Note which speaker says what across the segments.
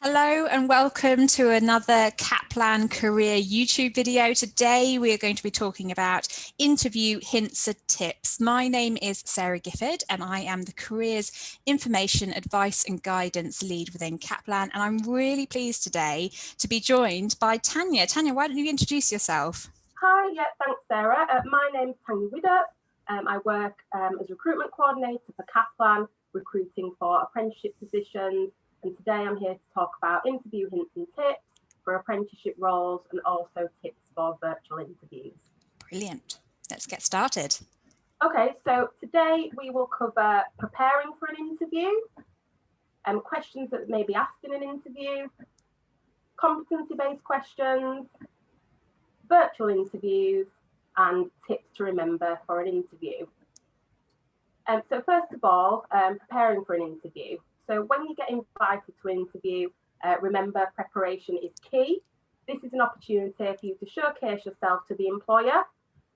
Speaker 1: Hello and welcome to another Kaplan Career YouTube video. Today we are going to be talking about interview hints and tips. My name is Sarah Gifford and I am the Careers Information Advice and Guidance Lead within Kaplan, and I'm really pleased today to be joined by Tanya. Tanya, why don't you introduce yourself?
Speaker 2: Hi, thanks Sarah. My name is Tanya Widder. I work as recruitment coordinator for Kaplan, recruiting for apprenticeship positions. And today I'm here to talk about interview hints and tips for apprenticeship roles and also tips for virtual interviews.
Speaker 1: Brilliant. Let's get started.
Speaker 2: Okay, so today we will cover preparing for an interview, questions that may be asked in an interview, competency-based questions, virtual interviews, and tips to remember for an interview. So first of all, preparing for an interview. So when you get invited to an interview, remember preparation is key. This is an opportunity for you to showcase yourself to the employer.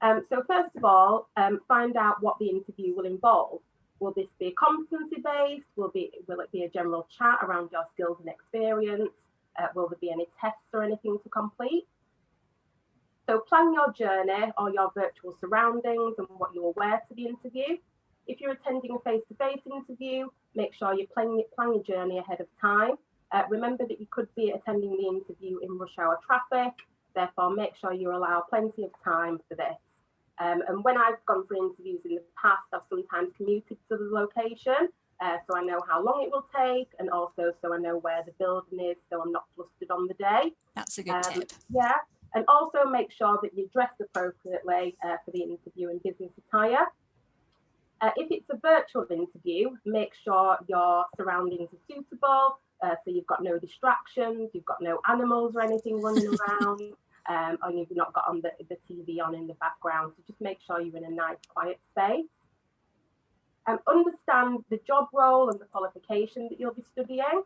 Speaker 2: So first of all, find out what the interview will involve. Will this be competency-based? Will it be a general chat around your skills and experience? Will there be any tests or anything to complete? So plan your journey or your virtual surroundings and what you will wear to the interview. If you're attending a face-to-face interview, make sure you plan your journey ahead of time. Remember that you could be attending the interview in rush hour traffic, therefore make sure you allow plenty of time for this. And when I've gone for interviews in the past, I've sometimes commuted to the location, so I know how long it will take, and also so I know where the building is, so I'm not flustered on the day.
Speaker 1: That's a good tip.
Speaker 2: Yeah, and also make sure that you're dressed appropriately for the interview in business attire. If it's a virtual interview, make sure your surroundings are suitable, so you've got no distractions, you've got no animals or anything running around, or you've not got on the TV on in the background, so just make sure you're in a nice quiet space. Understand the job role and the qualification that you'll be studying,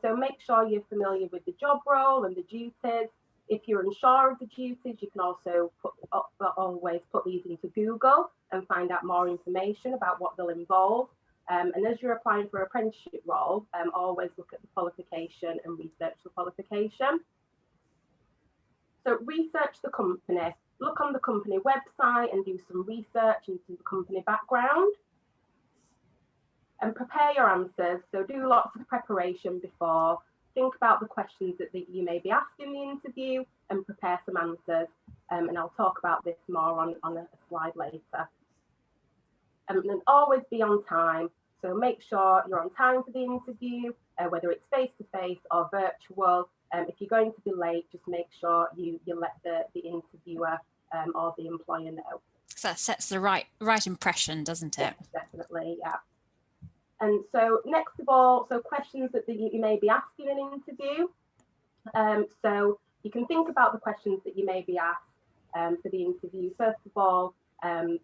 Speaker 2: so make sure you're familiar with the job role and the duties. If you're unsure of the duties, you can also always put these into Google and find out more information about what they'll involve. And as you're applying for an apprenticeship role, always look at the qualification and research the qualification. So research the company. Look on the company website and do some research into the company background. And prepare your answers. So do lots of preparation before. Think about the questions that you may be asked in the interview and prepare some answers. And I'll talk about this more on a slide later. And always be on time. So make sure you're on time for the interview, whether it's face-to-face or virtual. If you're going to be late, just make sure you let the interviewer or the employer know.
Speaker 1: So that sets the right impression, doesn't it?
Speaker 2: Yes, definitely, yeah. And so next of all, so questions that you may be asked in an interview. So you can think about the questions that you may be asked for the interview. First of all,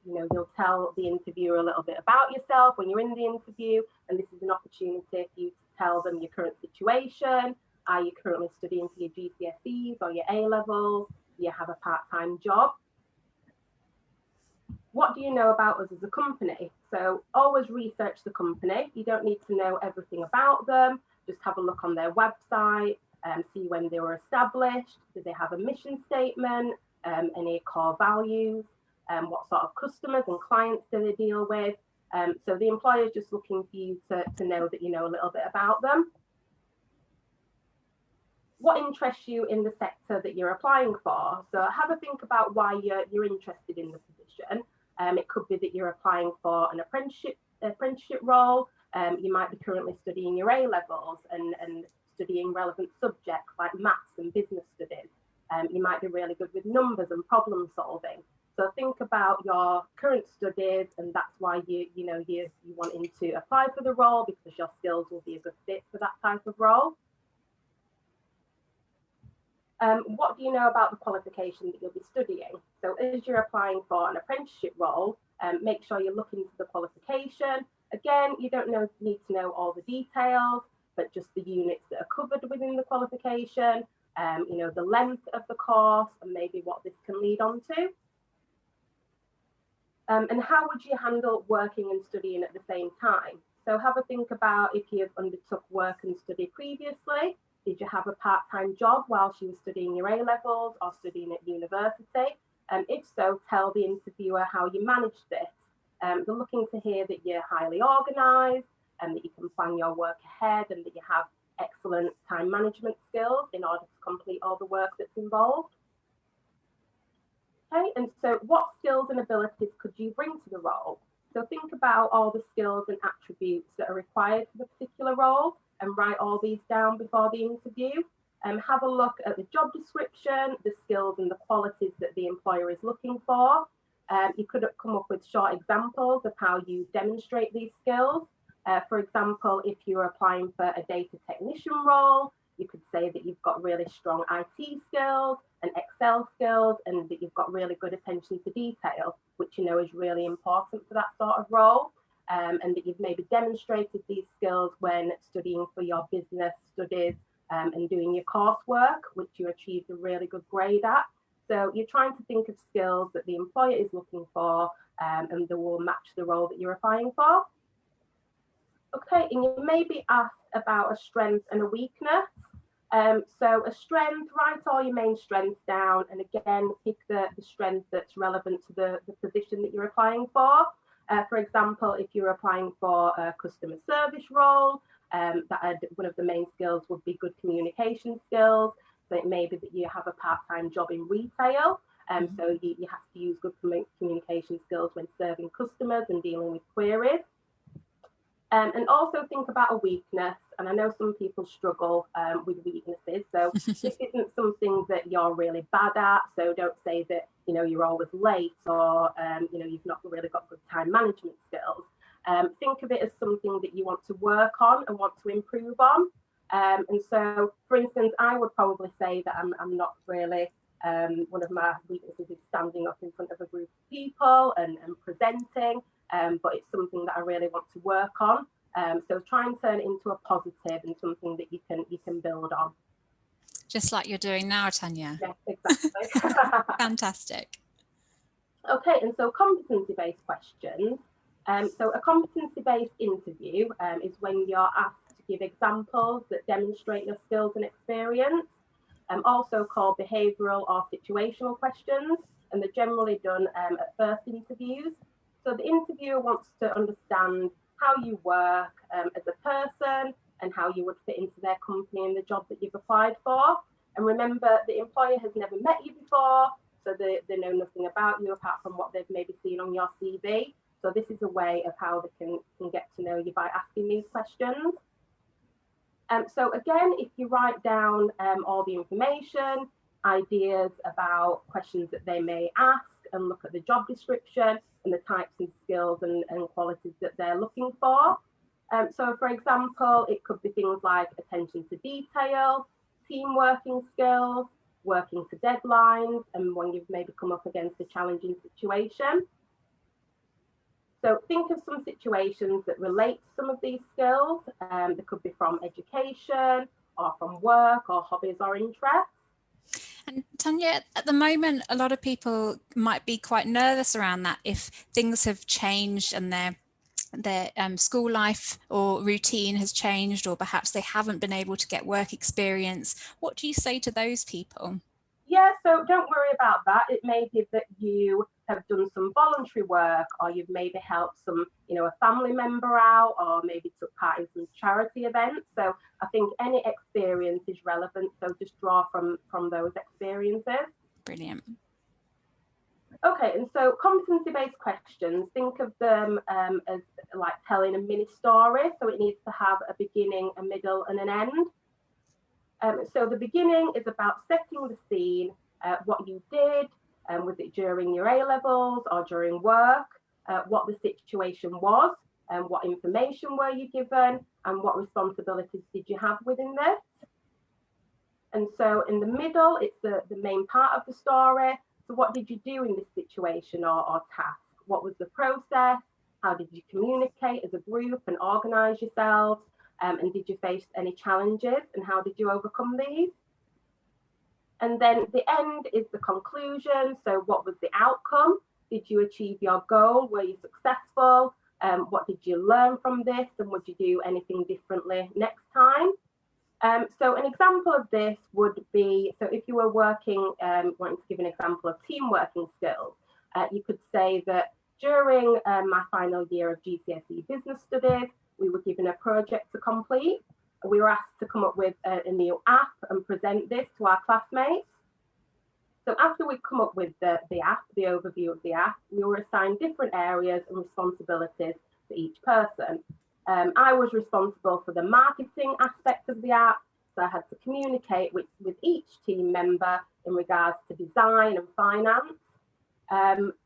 Speaker 2: you'll tell the interviewer a little bit about yourself when you're in the interview, and this is an opportunity for you to tell them your current situation. Are you currently studying for your GCSEs or your A-levels? Do you have a part-time job? What do you know about us as a company? So always research the company. You don't need to know everything about them. Just have a look on their website, see when they were established. Do they have a mission statement? Any core values? What sort of customers and clients do they deal with? So the employer is just looking for you to know that you know a little bit about them. What interests you in the sector that you're applying for? So have a think about why you're interested in the position. It could be that you're applying for an apprenticeship role. You might be currently studying your A-levels and studying relevant subjects like maths and business studies. You might be really good with numbers and problem solving. So think about your current studies, and that's why you wanting to apply for the role, because your skills will be a good fit for that type of role. What do you know about the qualification that you'll be studying? So as you're applying for an apprenticeship role, make sure you look into the qualification. Again, you don't need to know all the details, but just the units that are covered within the qualification, the length of the course, and maybe what this can lead on to. And how would you handle working and studying at the same time? So have a think about if you've undertook work and study previously. Did you have a part-time job whilst you were studying your A-levels or studying at university? If so, tell the interviewer how you managed this. They're looking to hear that you're highly organised and that you can plan your work ahead and that you have excellent time management skills in order to complete all the work that's involved. Okay, and so what skills and abilities could you bring to the role? So think about all the skills and attributes that are required for the particular role and write all these down before the interview. Have a look at the job description, the skills and the qualities that the employer is looking for. You could come up with short examples of how you demonstrate these skills. For example, if you're applying for a data technician role, you could say that you've got really strong IT skills and Excel skills and that you've got really good attention to detail, which you know is really important for that sort of role. And that you've maybe demonstrated these skills when studying for your business studies and doing your coursework, which you achieved a really good grade at. So you're trying to think of skills that the employer is looking for and that will match the role that you're applying for. Okay, and you may be asked about a strength and a weakness. So a strength, write all your main strengths down, and again, pick the strength that's relevant to the position that you're applying for. For example, if you're applying for a customer service role, one of the main skills would be good communication skills. So it may be that you have a part-time job in retail, so you have to use good communication skills when serving customers and dealing with queries. And also think about a weakness, and I know some people struggle with weaknesses, so this isn't something that you're really bad at, so don't say that you're always late or you've not really got good time management skills. Think of it as something that you want to work on and want to improve on. And so, for instance, I would probably say that I'm not really, one of my weaknesses is standing up in front of a group of people and presenting. But it's something that I really want to work on. So try and turn it into a positive and something that you can build on.
Speaker 1: Just like you're doing now, Tanya.
Speaker 2: Yes, exactly.
Speaker 1: Fantastic.
Speaker 2: Okay, and so competency-based questions. So a competency-based interview is when you're asked to give examples that demonstrate your skills and experience, also called behavioural or situational questions, and they're generally done at first interviews. So the interviewer wants to understand how you work as a person and how you would fit into their company and the job that you've applied for. And remember, the employer has never met you before, so they know nothing about you apart from what they've maybe seen on your CV. So this is a way of how they can get to know you by asking these questions. So again, if you write down all the information, ideas about questions that they may ask, and look at the job description and the types of skills and qualities that they're looking for. So for example, it could be things like attention to detail, team working skills, working to deadlines, and when you've maybe come up against a challenging situation. So think of some situations that relate to some of these skills. They could be from education or from work or hobbies or interests.
Speaker 1: And Tanya, at the moment, a lot of people might be quite nervous around that if things have changed and their school life or routine has changed, or perhaps they haven't been able to get work experience. What do you say to those people?
Speaker 2: Yeah, so don't worry about that. It may be that you have done some voluntary work, or you've maybe helped some, a family member out, or maybe took part in some charity events. So I think any experience is relevant. So just draw from those experiences.
Speaker 1: Brilliant.
Speaker 2: Okay, and so competency-based questions, think of them as like telling a mini story. So it needs to have a beginning, a middle, and an end. So the beginning is about setting the scene, what you did, was it during your A-levels or during work, what the situation was, and what information were you given, and what responsibilities did you have within this. And so in the middle, it's the main part of the story. So what did you do in this situation or task? What was the process? How did you communicate as a group and organise yourselves? And did you face any challenges, and how did you overcome these? And then the end is the conclusion. So what was the outcome? Did you achieve your goal? Were you successful? What did you learn from this? And would you do anything differently next time? So an example of this would be, so if you were working, wanting to give an example of team working skills, you could say that during my final year of GCSE business studies, we were given a project to complete. We were asked to come up with a new app and present this to our classmates. So after we'd come up with the app, the overview of the app, we were assigned different areas and responsibilities for each person. I was responsible for the marketing aspect of the app, so I had to communicate with each team member in regards to design and finance.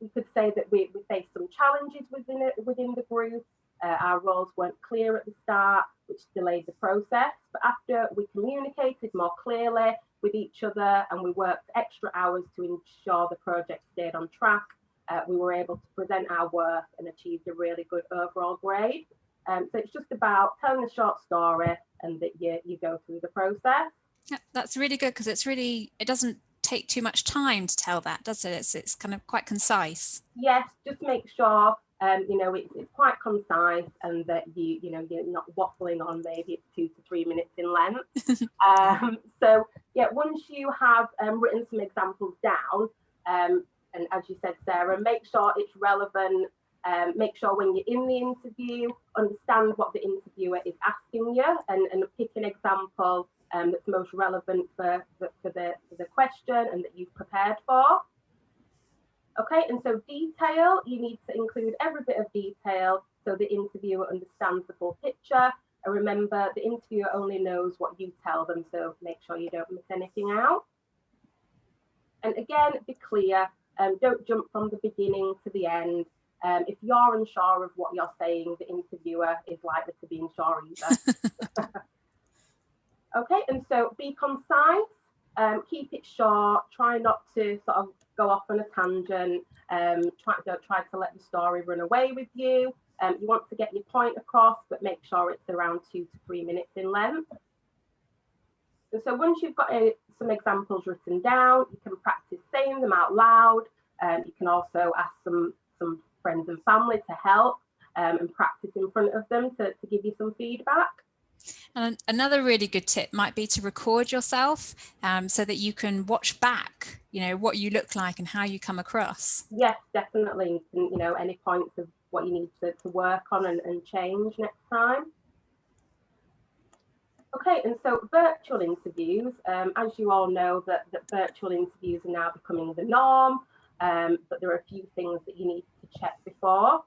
Speaker 2: We could say that we faced some challenges within the group. Our roles weren't clear at the start, which delayed the process. But after we communicated more clearly with each other and we worked extra hours to ensure the project stayed on track, we were able to present our work and achieved a really good overall grade. So it's just about telling a short story and that you go through the process.
Speaker 1: Yeah, that's really good, because it doesn't take too much time to tell that, does it? It's kind of quite concise.
Speaker 2: Yes, just make sure it's quite concise and that you're not waffling on. Maybe it's 2 to 3 minutes in length. So yeah, once you have written some examples down, and as you said, Sarah, make sure it's relevant. Make sure when you're in the interview, understand what the interviewer is asking you, and pick an example that's most relevant for the question and that you've prepared for. Okay, and so detail, you need to include every bit of detail so the interviewer understands the full picture. And remember, the interviewer only knows what you tell them, so make sure you don't miss anything out. And again, be clear, don't jump from the beginning to the end. If you're unsure of what you're saying, the interviewer is likely to be unsure either. Okay, and so be concise, keep it short, try not to sort of go off on a tangent, don't try to let the story run away with you. You want to get your point across, but make sure it's around 2 to 3 minutes in length. And so once you've got some examples written down, you can practice saying them out loud. You can also ask some friends and family to help and practice in front of them to give you some feedback.
Speaker 1: And another really good tip might be to record yourself so that you can watch back, what you look like and how you come across.
Speaker 2: Yes, definitely. And, any points of what you need to work on and change next time. Okay, and so virtual interviews, as you all know, that virtual interviews are now becoming the norm, but there are a few things that you need to check before.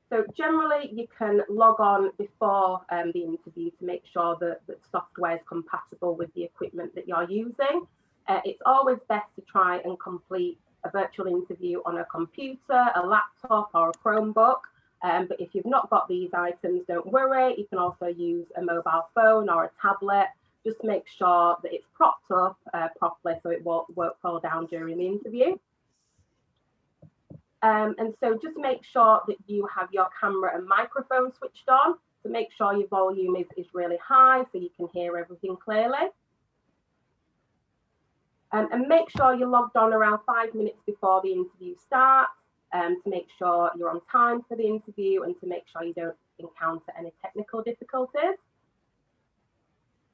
Speaker 2: So generally, you can log on before the interview to make sure that software is compatible with the equipment that you're using. It's always best to try and complete a virtual interview on a computer, a laptop, or a Chromebook. But if you've not got these items, don't worry. You can also use a mobile phone or a tablet. Just make sure that it's propped up properly so it won't fall down during the interview. And so just make sure that you have your camera and microphone switched on. So make sure your volume is really high so you can hear everything clearly. And make sure you're logged on around 5 minutes before the interview starts to make sure you're on time for the interview and to make sure you don't encounter any technical difficulties.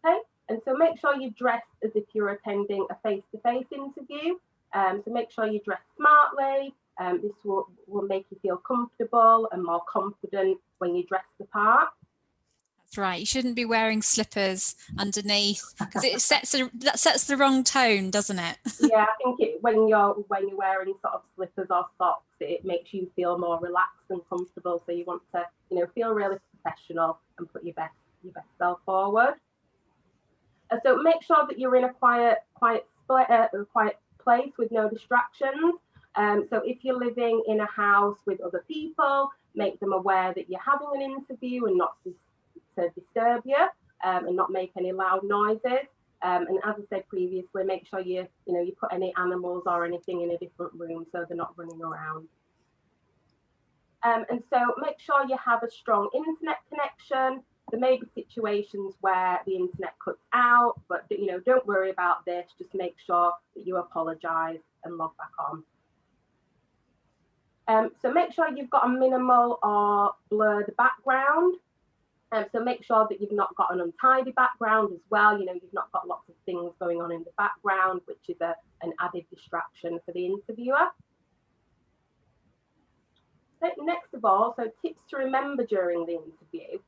Speaker 2: Okay, and so make sure you're dressed as if you're attending a face-to-face interview. So make sure you dress smartly. This will make you feel comfortable and more confident when you dress the part.
Speaker 1: That's right. You shouldn't be wearing slippers underneath because that sets the wrong tone, doesn't it?
Speaker 2: Yeah, I think when you're wearing sort of slippers or socks, it makes you feel more relaxed and comfortable. So you want to feel really professional and put your best self forward. So make sure that you're in a quiet place with no distractions. So if you're living in a house with other people, make them aware that you're having an interview and not to disturb you and not make any loud noises. And as I said previously, make sure you put any animals or anything in a different room so they're not running around. And so make sure you have a strong internet connection. There may be situations where the internet cuts out, but don't worry about this. Just make sure that you apologise and log back on. So make sure you've got a minimal or blurred background. So make sure that you've not got an untidy background as well. You've not got lots of things going on in the background, which is an added distraction for the interviewer. Next of all, so tips to remember during the interview.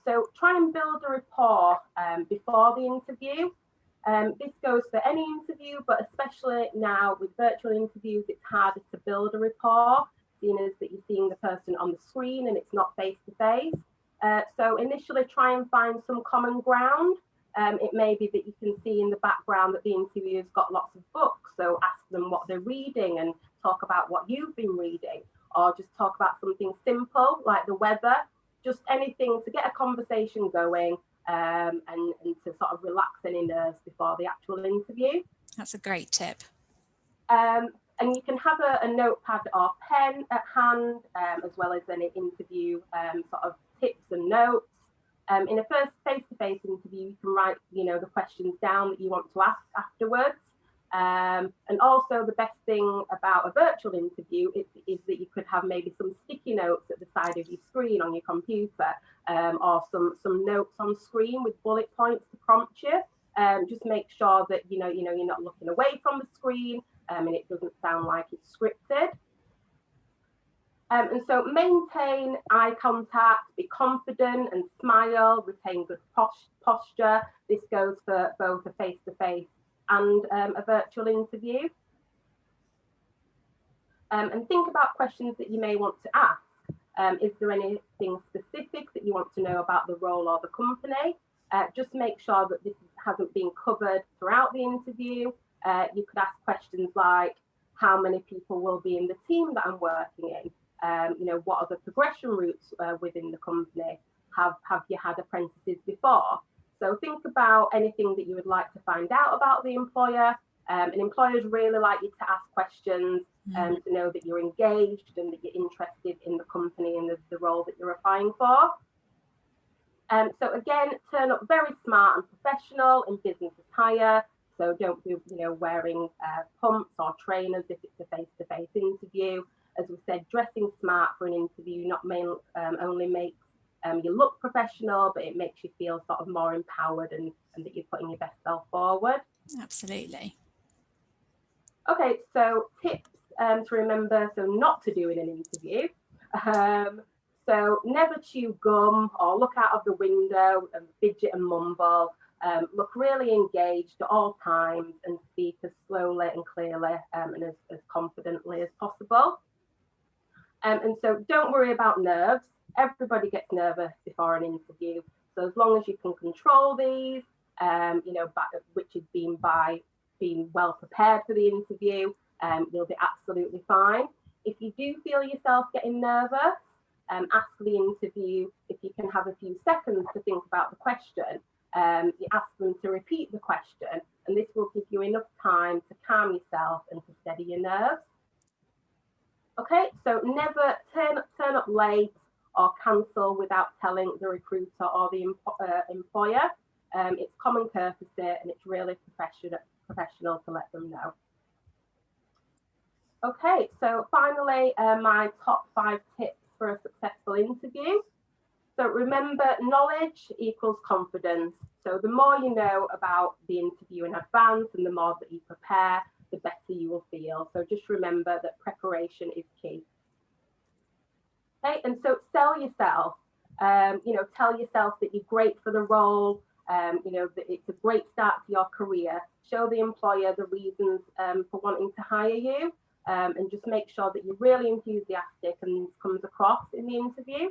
Speaker 2: So try and build a rapport before the interview. This goes for any interview, but especially now with virtual interviews, it's harder to build a rapport, seeing as that you're seeing the person on the screen and it's not face to face. So initially try and find some common ground. It may be that you can see in the background that the interviewer's got lots of books, so ask them what they're reading and talk about what you've been reading, or just talk about something simple like the weather, just anything to get a conversation going and to sort of relax any nerves before the actual interview.
Speaker 1: That's a great tip.
Speaker 2: And you can have a notepad or pen at hand, as well as any interview sort of tips and notes. In a first face-to-face interview, you can write, the questions down that you want to ask afterwards. And also the best thing about a virtual interview is that you could have maybe some sticky notes at the side of your screen on your computer, or some notes on screen with bullet points to prompt you. Just make sure that you're not looking away from the screen, and it doesn't sound like it's scripted. And so maintain eye contact, be confident and smile, retain good posture. This goes for both a face-to-face and a virtual interview. And think about questions that you may want to ask. Is there anything specific that you want to know about the role or the company? Just make sure that this hasn't been covered throughout the interview. You could ask questions like, how many people will be in the team that I'm working in? What are the progression routes within the company? Have you had apprentices before? So think about anything that you would like to find out about the employer. And employers really like you to ask questions to know that you're engaged and that you're interested in the company and the role that you're applying for. So again, turn up very smart and professional in business attire. So don't be wearing pumps or trainers if it's a face-to-face interview. As we said, dressing smart for an interview not only makes you look professional, but it makes you feel sort of more empowered and that you're putting your best self forward.
Speaker 1: Absolutely.
Speaker 2: Okay, so tips to remember, so not to do in an interview. So never chew gum or look out of the window and fidget and mumble. Look really engaged at all times and speak as slowly and clearly and as confidently as possible. And so don't worry about nerves. Everybody gets nervous before an interview. So as long as you can control these, which is by being well prepared for the interview, you'll be absolutely fine. If you do feel yourself getting nervous, ask the interview if you can have a few seconds to think about the question. You ask them to repeat the question, and this will give you enough time to calm yourself and to steady your nerves. Okay, so never turn up late or cancel without telling the recruiter or the employer. It's common courtesy and it's really professional to let them know. Okay, so finally, my top 5 tips for a successful interview. So remember, knowledge equals confidence. So the more you know about the interview in advance and the more that you prepare, the better you will feel. So just remember that preparation is key. Okay, and so sell yourself. Tell yourself that you're great for the role. That it's a great start to your career. Show the employer the reasons for wanting to hire you, and just make sure that you're really enthusiastic and this comes across in the interview.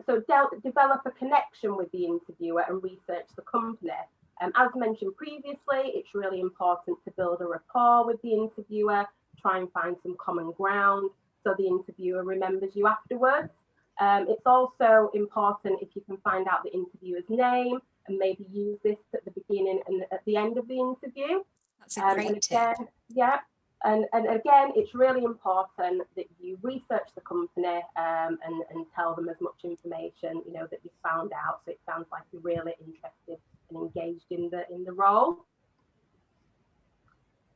Speaker 2: So develop a connection with the interviewer and research the company. As mentioned previously, it's really important to build a rapport with the interviewer, try and find some common ground so the interviewer remembers you afterwards. It's also important if you can find out the interviewer's name and maybe use this at the beginning and at the end of the interview.
Speaker 1: That's a great tip.
Speaker 2: Yeah. And again, it's really important that you research the company and tell them as much information, that you found out. So it sounds like you're really interested and engaged in the role.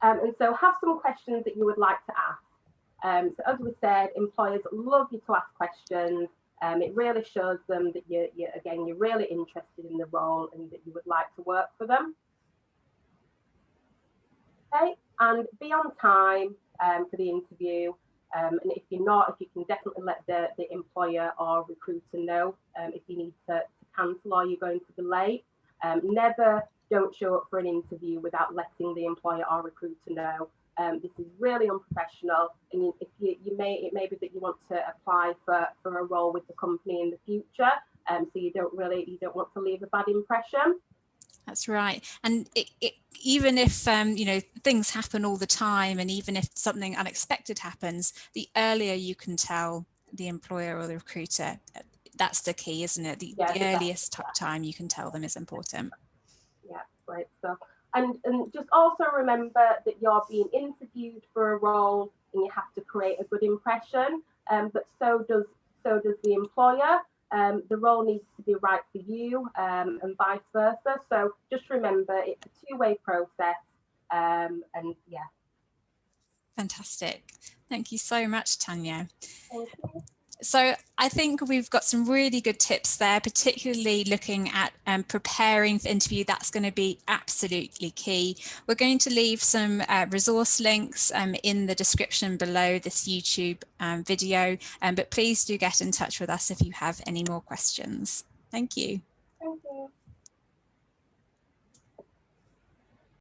Speaker 2: And so have some questions that you would like to ask. So as we said, employers love you to ask questions. It really shows them that you're really interested in the role and that you would like to work for them. Okay, and be on time for the interview. And if you're not, if you can definitely let the employer or recruiter know if you need to cancel or you're going to be late. Never don't show up for an interview without letting the employer or recruiter know. This is really unprofessional, and if it may be that you want to apply for a role with the company in the future, so you don't want to leave a bad impression.
Speaker 1: That's right. And even if, you know, things happen all the time, and even if something unexpected happens, the earlier you can tell the employer or the recruiter, that's the key, isn't it? The earliest time you can tell them is important.
Speaker 2: Yeah, great stuff. And just also remember that you're being interviewed for a role and you have to create a good impression, but so does the employer. The role needs to be right for you, and vice versa. So just remember, it's a two-way process, and yeah. Fantastic.
Speaker 1: Thank you so much, Tanya.
Speaker 2: Thank you.
Speaker 1: So I think we've got some really good tips there, particularly looking at preparing for interview. That's going to be absolutely key. We're going to leave some resource links in the description below this YouTube video, but please do get in touch with us if you have any more questions. Thank you.